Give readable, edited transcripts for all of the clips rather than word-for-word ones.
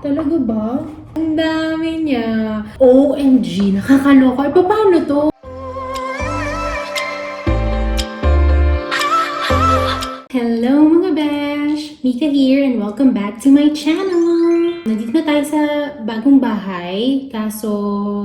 Talaga ba? Ang dami niya. OMG, nakakaloka. E, paano to? Hello mga besh! Mika here and welcome back to my channel! Nandito na tayo sa bagong bahay, kaso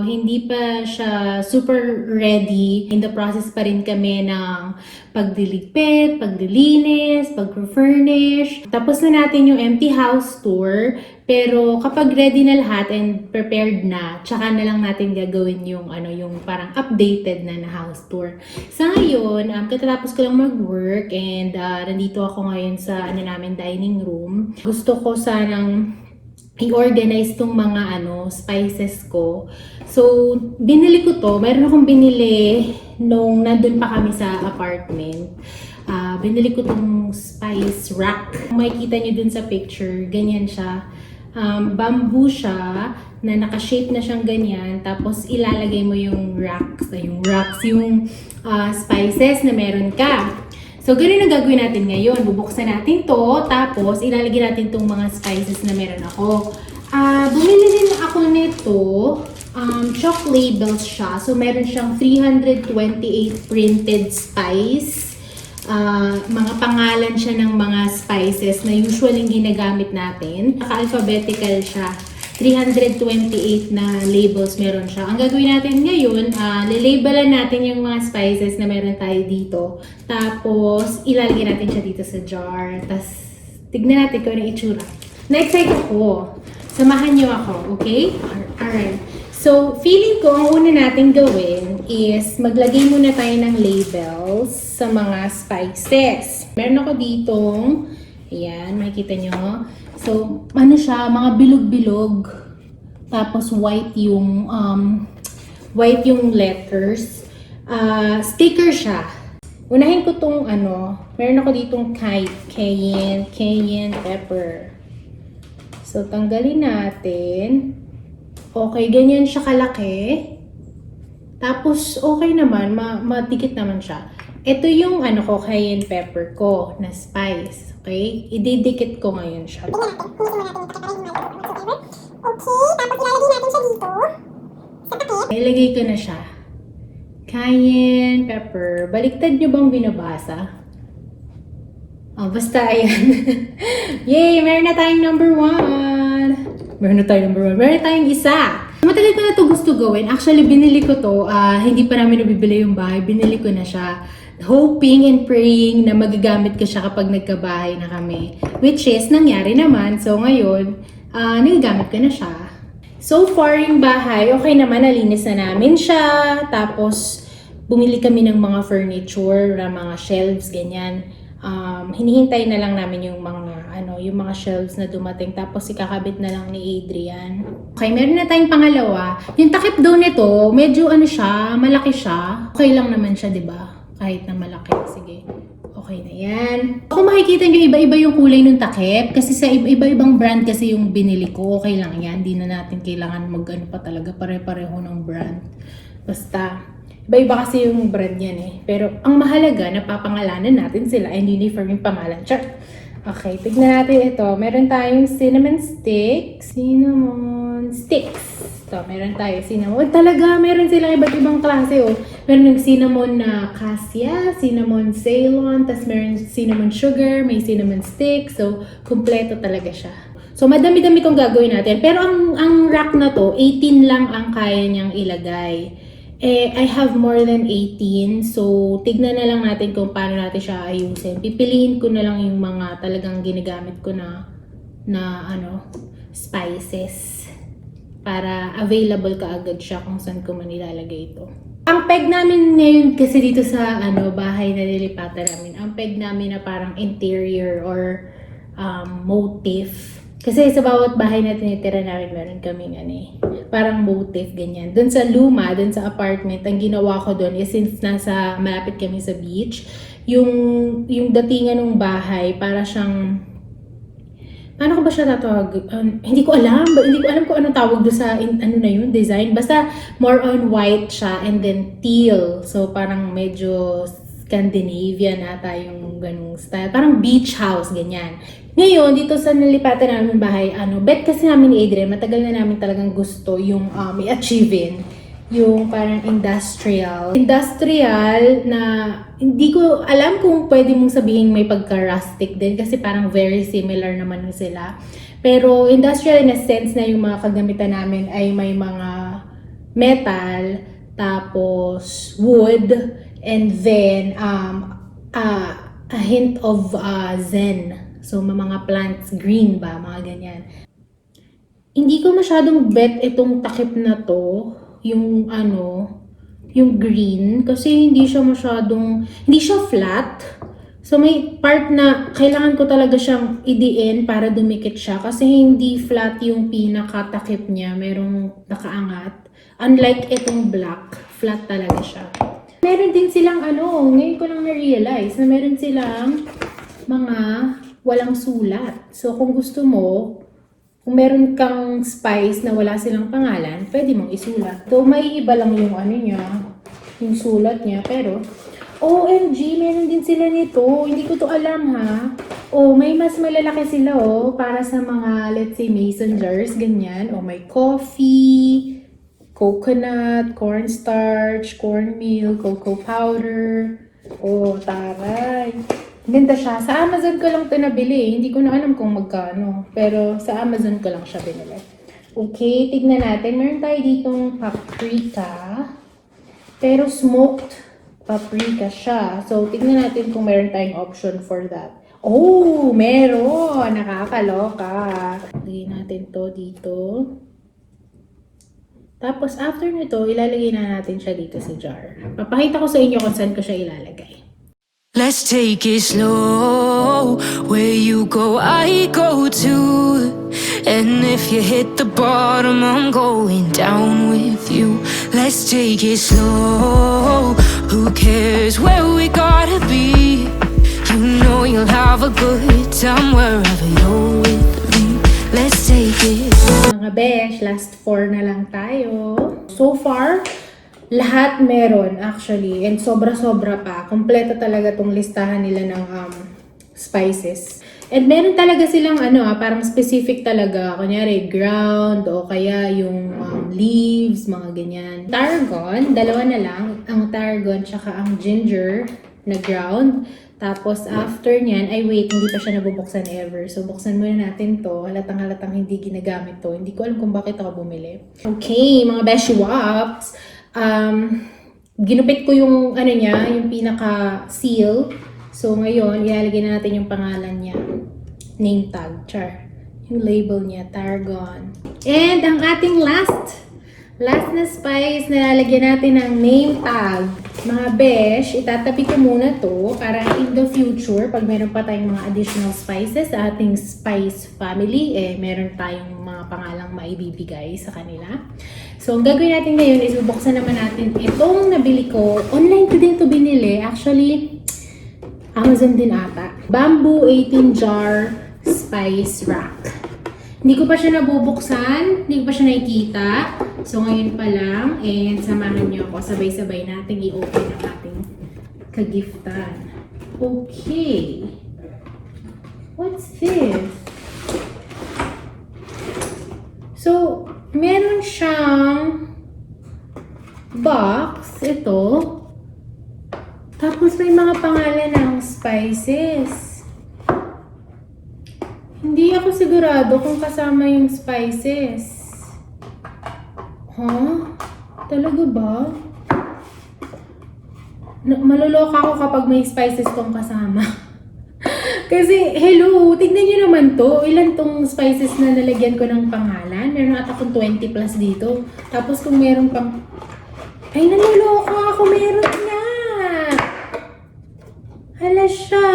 hindi pa siya super ready. In the process pa rin kami ng pagdiligpit, paglilinis, pag-furnish. Tapos na natin yung empty house tour, pero kapag ready na lahat and prepared na, tsaka na lang natin gagawin yung yung parang updated na house tour. Sa ngayon, katatapos ko lang mag-work and nandito ako ngayon sa namin dining room. Gusto ko sanang i-organize tong mga spices ko. So, binili ko to. Meron akong binili nung nandun pa kami sa apartment. Binili ko tong spice rack. Makikita nyo dun sa picture, ganyan siya. Bamboo siya na naka-shape na siyang ganyan. Tapos ilalagay mo yung racks, yung spices na meron ka. So, ganun ang gagawin natin ngayon. Bubuksan natin to, tapos ilalagay natin tong mga spices na meron ako. Bumili din ako nito. Chalk labels siya. So, meron siyang 328 printed spice. Mga pangalan siya ng mga spices na usually ginagamit natin. Naka-alphabetical siya. 328 na labels meron siya. Ang gagawin natin ngayon, lilabelan natin yung mga spices na meron tayo dito. Tapos, ilalagay natin siya dito sa jar. Tapos, tignan natin kung ano itsura. Na-excite ako. Samahan niyo ako, okay? Alright. So, feeling ko, ang una natin gawin is maglagay muna tayo ng labels sa mga spices. Meron ako ditong, ayan, makikita nyo. So, siya, mga bilog-bilog. Tapos, white yung letters. Sticker siya. Unahin ko tong meron ako ditong cayenne pepper. So, tanggalin natin. Okay, ganyan siya kalaki. Tapos, okay naman, matikit naman siya. Ito yung cayenne pepper ko na spice. Okay? Ididikit ko ngayon siya. Okay, tapos ilalagay natin siya dito. Sa takip. Ilagay ko na siya. Cayenne pepper. Baliktad nyo bang binabasa? Basta ayan. Yay! Meron na tayong number 1. Meron na tayong isa. Matagal ko na ito gusto gawin. Actually, binili ko to. Hindi pa namin nabibili yung bahay. Binili ko na siya. Hoping and praying na magagamit ko siya kapag nagkabahay na kami. Which is, nangyari naman. So, ngayon, nagagamit ko na siya. So far, yung bahay, okay naman. Nalinis na namin siya. Tapos, bumili kami ng mga furniture, mga shelves, ganyan. Hinihintay na lang namin yung mga shelves na dumating. Tapos, ikakabit na lang ni Adrian. Okay, meron na tayong pangalawa. Yung takip daw nito, medyo siya, malaki siya. Okay lang naman siya, di ba? Kahit na malaki. Sige. Okay na yan. Kung makikita nyo, iba-iba yung kulay ng takip. Kasi sa iba-ibang brand kasi yung binili ko. Okay lang yan. Hindi na natin kailangan pa talaga. Pare-pareho ng brand. Basta, iba-iba kasi yung brand yan eh. Pero ang mahalaga, napapangalanan natin sila and uniform yung pangalan. Check! Okay, tignan natin ito. Meron tayong cinnamon sticks. Ito, meron tayo cinnamon. Talaga, meron silang iba't ibang klase oh. Meron ng cinnamon na cassia, cinnamon Ceylon, tas meron cinnamon sugar, may cinnamon stick. So, kumpleto talaga siya. So, madami-dami itong gagawin natin. Pero ang rack na to, 18 lang ang kaya niyang ilagay. I have more than 18. So, tignan na lang natin kung paano natin siya ayusin. Pipiliin ko na lang yung mga talagang ginagamit ko na spices. Para available ka agad siya kung saan ko man ilalagay ito. Ang peg namin ngayon kasi dito sa bahay na nilipatan namin, ang peg namin na parang interior or motif. Kasi sa bawat bahay na tinitira namin, meron kaming parang motif, ganyan. Doon sa luma, doon sa apartment, ang ginawa ko doon is since malapit kami sa beach, yung datingan ng bahay, para siyang, paano ko ba siya tatawag? Hindi ko alam kung anong tawag doon sa, design. Basta more on white siya and then teal. So parang medyo Scandinavian ata yung ganung style. Parang beach house, ganyan. Ngayon, dito sa nalipatan namin bahay, bet kasi namin ni Adrian, matagal na namin talagang gusto yung i-achievein. Yung parang industrial. Industrial na hindi ko alam kung pwede mong sabihin may pagka-rustic din kasi parang very similar naman sila. Pero industrial in a sense na yung mga kagamitan namin ay may mga metal, tapos wood, and then a hint of zen. So, mga plants, green ba, mga ganyan. Hindi ko masyadong bet itong takip na to, yung yung green, kasi hindi siya flat. So, may part na kailangan ko talaga siyang idiin para dumikit siya kasi hindi flat yung pinakatakip niya, merong nakaangat. Unlike itong black, flat talaga siya. Meron din silang ngayon ko lang na-realize na meron silang mga walang sulat. So, kung gusto mo, kung meron kang spice na wala silang pangalan, pwede mong isulat. So, may iba lang yung niya, yung sulat niya, pero OMG, meron din sila nito. Hindi ko to alam ha. May mas malalaki sila para sa mga, let's say, mason jars, ganyan. May coffee, coconut, cornstarch, cornmeal, cocoa powder. Taray. Ganda siya. Sa Amazon ko lang ito nabili. Hindi ko na alam kung magkano. Pero sa Amazon ko lang siya binili. Okay, tignan natin. Meron tayo ditong paprika. Pero smoked paprika siya. So, tignan natin kung meron tayong option for that. Meron! Nakakaloka. Lagay natin to dito. Tapos, after nito, ilalagay na natin siya dito sa jar. Papakita ko sa inyo kung saan ko siya ilalagay. Let's take it slow. Where you go, I go too. And if you hit the bottom, I'm going down with you. Let's take it slow. Who cares where we gotta be? You know you'll have a good time wherever you're with me. Let's take it. Mga besh, last 4 na lang tayo. So far, lahat meron actually. And sobra-sobra pa. Kompleto talaga tong listahan nila ng spices. And meron talaga silang parang specific talaga. Kunyari, ground o kaya yung leaves, mga ganyan. Tarragon, dalawa na lang. Ang tarragon tsaka ang ginger na ground. Tapos after nyan, wait, hindi pa siya nabubuksan ever. So buksan muna natin to. Halatang hindi ginagamit to. Hindi ko alam kung bakit ako bumili. Okay, mga beshi wops. Ginupit ko yung yung pinaka-seal. So, ngayon, ilalagay na natin yung pangalan niya. Name tag, char. Yung label niya, Tarragon. And ang ating last na spice na lalagyan natin ng name tag. Mga besh, itatabi ko muna to para in the future, pag meron pa tayong mga additional spices sa ating spice family, meron tayong mga pangalang maibibigay sa kanila. So, ang gagawin natin ngayon is bubuksan naman natin itong nabili ko. Online ko din to binili. Actually, Amazon din ata. Bamboo 18 jar spice rack. Hindi ko pa siya nabubuksan. Hindi ko pa siya nakikita. So, ngayon pa lang. And samahan niyo ako. Sabay-sabay natin i-open ang ating kagiftan. Okay. What's this? So, meron siyang box. Ito. Tapos may mga pangalan ng spices. Hindi ako sigurado kung kasama yung spices. Talaga ba? Maluloka ako kapag may spices tong kasama. Kasi, hello, tignan nyo naman to. Ilan tong spices na nalagyan ko ng pangalan? Meron ata akong 20 plus dito. Tapos kung meron pang... naluloka ako. Meron na. Hala siya.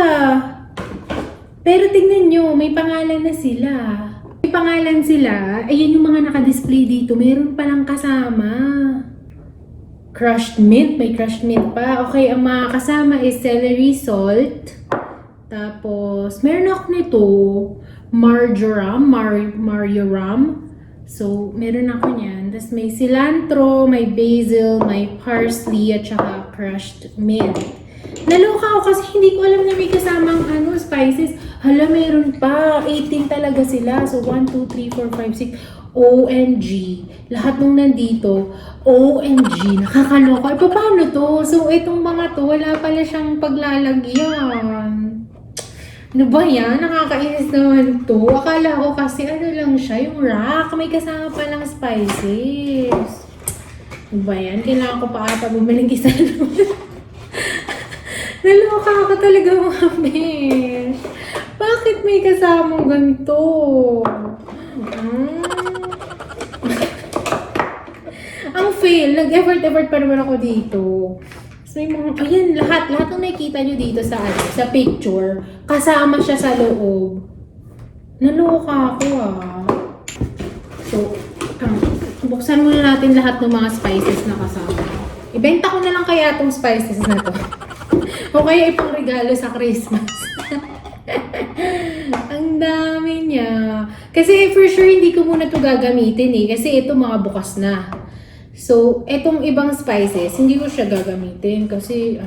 Pero tignan nyo, may pangalan na sila. May pangalan sila. Ayan yung mga naka-display dito. Meron palang kasama. Crushed mint. May crushed mint pa. Okay, ang mga kasama is celery salt. Tapos, meron ako nito. Marjoram. Marjoram. So, meron ako niyan. Tapos may cilantro, may basil, may parsley, at saka crushed mint. Naloka ako kasi hindi ko alam na may kasamang spices. Hala, meron pa. 18 talaga sila. So, 1, 2, 3, 4, 5, 6. OMG. Lahat nung nandito, OMG. Nakakaloka. E, paano to? So, itong mga to, wala pala siyang paglalagyan. Ano ba yan? Nakakainis naman to. Akala ko kasi ano lang siya, yung rack. May kasama pa ng spices. Ano ba yan? Kailangan ko pa ata bumalik isa naman. Naloka ako talaga mga besh. Bakit may kasamang ganito? Ang fail. Nag-effort pa naman ako dito. So, may mga, ayan, lahat ng nakikita nyo dito sa picture, kasama siya sa loob. Naloka ako So, buksan muna natin lahat ng mga spices na kasama. Ibenta ko na lang kaya itong spices na to. O kaya ipang regalo sa Christmas. Ang dami niya. Kasi for sure hindi ko muna to gagamitin Kasi ito mga bukas na. So, etong ibang spices, hindi ko siya gagamitin. Kasi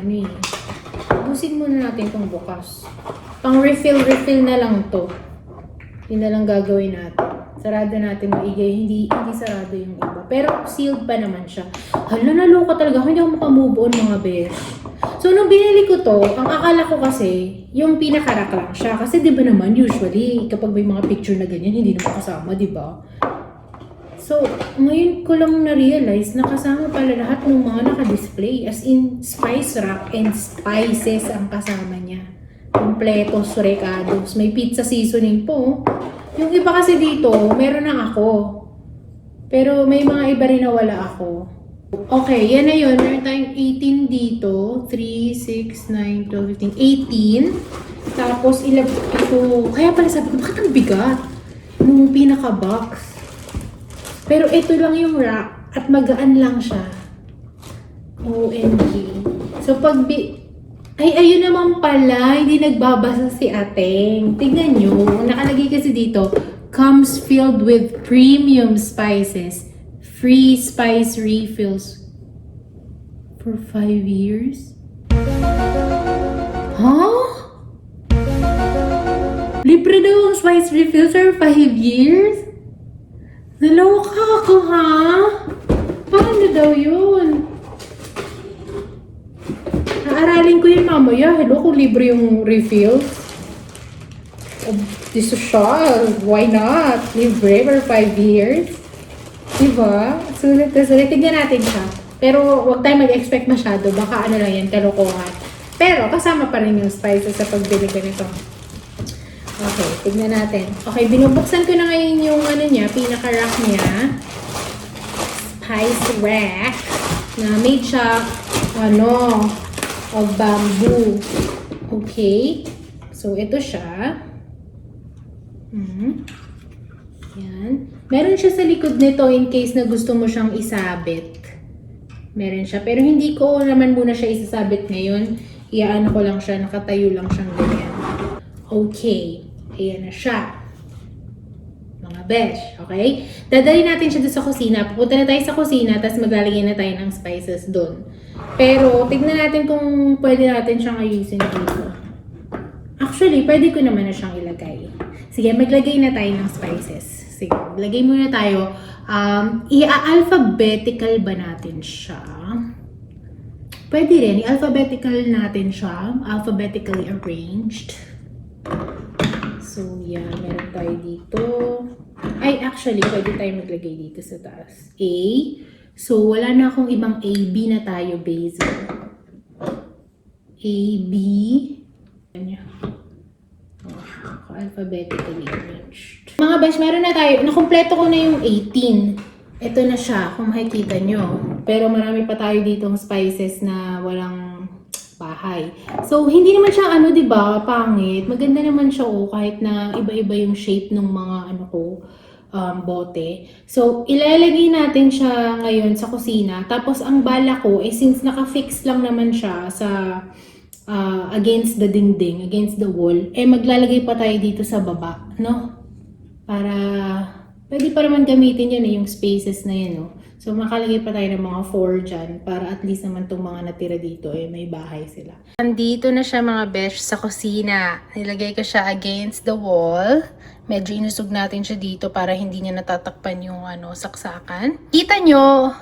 ubusin muna natin itong bukas. Pang refill na lang to. Yun na lang gagawin natin. Sarado natin maigay. Hindi sarado yung iba. Pero sealed pa naman siya. Hala, naloka talaga. Hindi ako makamove on mga besh. So, nung binili ko to, ang akala ko kasi, yung pinaka-rack lang siya. Kasi di ba naman, usually, kapag may mga picture na ganyan, hindi naman kasama, di ba? So, ngayon ko lang na-realize na kasama pala lahat ng mga naka-display. As in, spice rack and spices ang kasama niya. Kompletos, recados. May pizza seasoning po. Yung iba kasi dito, meron na ako. Pero may mga iba rin na wala ako. Okay, yan na yun. Meron tayong 18 dito. 3, 6, 9, 12, 15, 18. Tapos, ito. Kaya pala sabi ko, bakit ang bigat? Nung pinaka-box. Pero ito lang yung rack. At magaan lang siya. OMG. So, ay, ayun naman pala. Hindi nagbabasa si Ateng. Tignan nyo. Nakalagay kasi dito, comes filled with premium spices. Free spice refills for 5 years? Huh? Libre daw ang spice refills for 5 years? Naloka ako, ha? Paano daw yun? Aaralin ko yun mamaya. Hello, kung libre yung refill. This is siya. Why not? Libre for 5 years? Diba? Sulit na sulit. Tignan natin siya. Pero huwag tayo mag-expect masyado. Baka lang yan, kalokohan. Pero kasama pa rin yung spices sa pagbili ko nito. Okay, tignan natin. Okay, binubuksan ko na ngayon yung niya, pinaka-rack niya. Spice rack. Na made siya, of bamboo. Okay. So, ito siya. Yan. Meron siya sa likod nito in case na gusto mo siyang isabit. Meron siya. Pero hindi ko naman muna siya isasabit ngayon. Iyaano ko lang siya. Nakatayo lang siyang ganyan. Okay. Ayan na siya. Mga besh. Okay? Dadali natin siya doon sa kusina. Pupunta na tayo sa kusina. Tapos maglalagay na tayo ng spices doon. Pero, tignan natin kung pwede natin siyang ayusin dito. Actually, pwede ko naman na siyang ilagay. Sige, maglagay na tayo ng spices. Sige, lagay muna tayo. I-alphabetical ba natin siya? Pwede rin. I-alphabetical natin siya. Alphabetically arranged. So, yan. Meron tayo dito. Ay, actually, pwede tayo maglagay dito sa taas. A. So, wala na akong ibang A, B na tayo, basil. A, B. Ganyan. Alphabetically arranged. Mga besh, meron na tayo. Nakumpleto ko na yung 18. Ito na siya, kung makikita nyo. Pero marami pa tayo ditong spices na walang bahay. So, hindi naman siya, diba, pangit. Maganda naman siya, kahit na iba-iba yung shape ng mga, bote. So, ilalagay natin siya ngayon sa kusina. Tapos, ang bala ko, since naka-fix lang naman siya sa against the dingding, against the wall, maglalagay pa tayo dito sa baba, no? Para Pwede pa naman gamitin yun yung spaces na yun, no? So, makalagay pa tayo ng mga 4 dyan para at least naman itong mga natira dito may bahay sila. Nandito na siya mga besh sa kusina. Nilagay ko siya against the wall. Medyo inusog natin siya dito para hindi niya natatakpan yung saksakan. Kita nyo?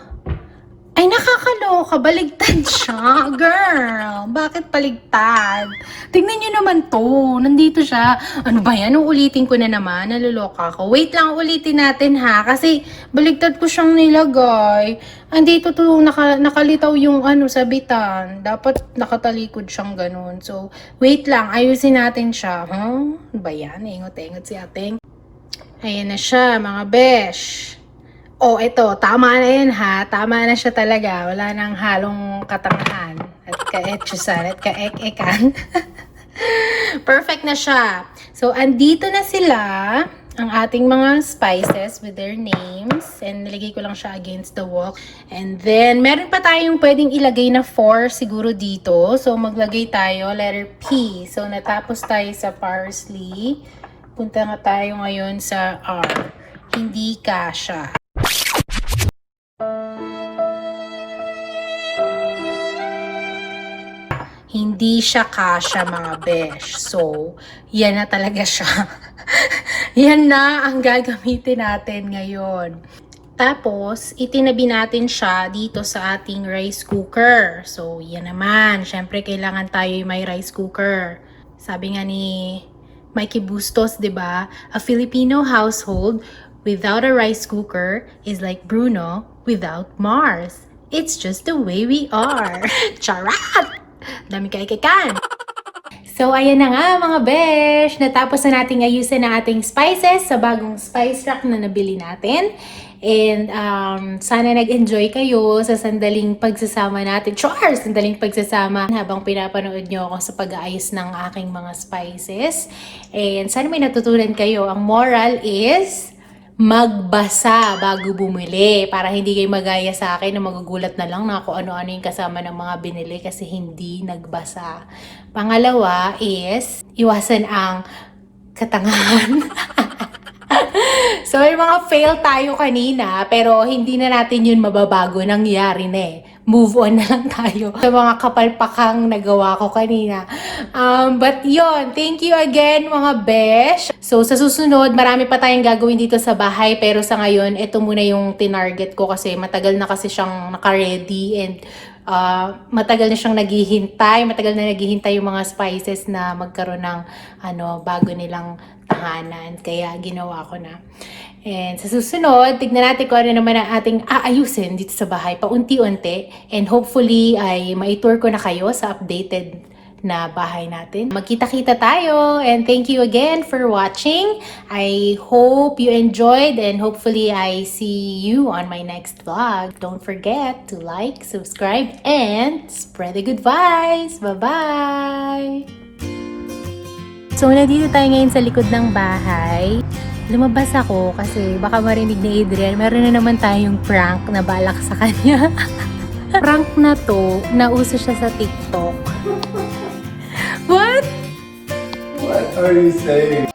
Ay, nakakaloka. Baligtad siya. Girl, bakit baligtad? Tingnan nyo naman to. Nandito siya. Ano ba yan? Uulitin ko na naman. Naluloka ako. Wait lang, ulitin natin ha. Kasi baligtad ko siyang nilagay. Andito to, nakalitaw yung sabitan. Dapat nakatalikod siyang ganun. So, wait lang. Ayusin natin siya. Ano ba yan? Ingot-ingot si ating. Ayan na siya, mga besh. Oh, ito, tama na yan ha. Tama na siya talaga. Wala nang halong katangahan. At kaetsusan at kaek-ekan. Perfect na siya. So, andito na sila. Ang ating mga spices with their names. And nilagay ko lang siya against the wall. And then, meron pa tayong pwedeng ilagay na 4 siguro dito. So, maglagay tayo, letter P. So, natapos tayo sa parsley. Punta nga tayo ngayon sa R. Hindi kasha. Hindi siya kasha mga besh. So, yan na talaga siya. Yan na ang gagamitin natin ngayon. Tapos, itinabi natin siya dito sa ating rice cooker. So, yan naman. Siyempre, kailangan tayo may rice cooker. Sabi nga ni Mikey Bustos, 'di ba? A Filipino household without a rice cooker is like Bruno without Mars. It's just the way we are. Charat! Dami kaikikan. So, ayan na nga mga besh. Natapos na natin ayusin ang ating spices sa bagong spice rack na nabili natin. And sana nag-enjoy kayo sa sandaling pagsasama natin. Sure! Sandaling pagsasama habang pinapanood nyo ako sa pag-aayos ng aking mga spices. And sana may natutunan kayo. Ang moral is magbasa bago bumili para hindi kayo magaya sa akin na magugulat na lang na kung ano-ano yung kasama ng mga binili kasi hindi nagbasa. Pangalawa is iwasan ang katangahan. So, may mga fail tayo kanina pero hindi na natin yun mababago. Nangyari na eh. Move on na lang tayo sa mga kapalpakang nagawa ko kanina. But yon, thank you again mga besh. So sa susunod, marami pa tayong gagawin dito sa bahay. Pero sa ngayon, ito muna yung tinarget ko kasi matagal na kasi siyang naka-ready and matagal na siyang naghihintay. Matagal na naghihintay yung mga spices na magkaroon ng bago nilang tahanan. Kaya ginawa ko na. And sa susunod, tignan natin kung ano naman ang ating aayusin dito sa bahay paunti-unti. And hopefully ay maitur ko na kayo sa updated na bahay natin. Magkita-kita tayo and thank you again for watching. I hope you enjoyed and hopefully I see you on my next vlog. Don't forget to like, subscribe, and spread the good vibes. Bye-bye! So, nandito tayo ngayon sa likod ng bahay. Lumabas ako kasi baka marinig ni Adrian, meron na naman tayong prank na balak sa kanya. Prank na to, nauso siya sa TikTok. What? What are you saying?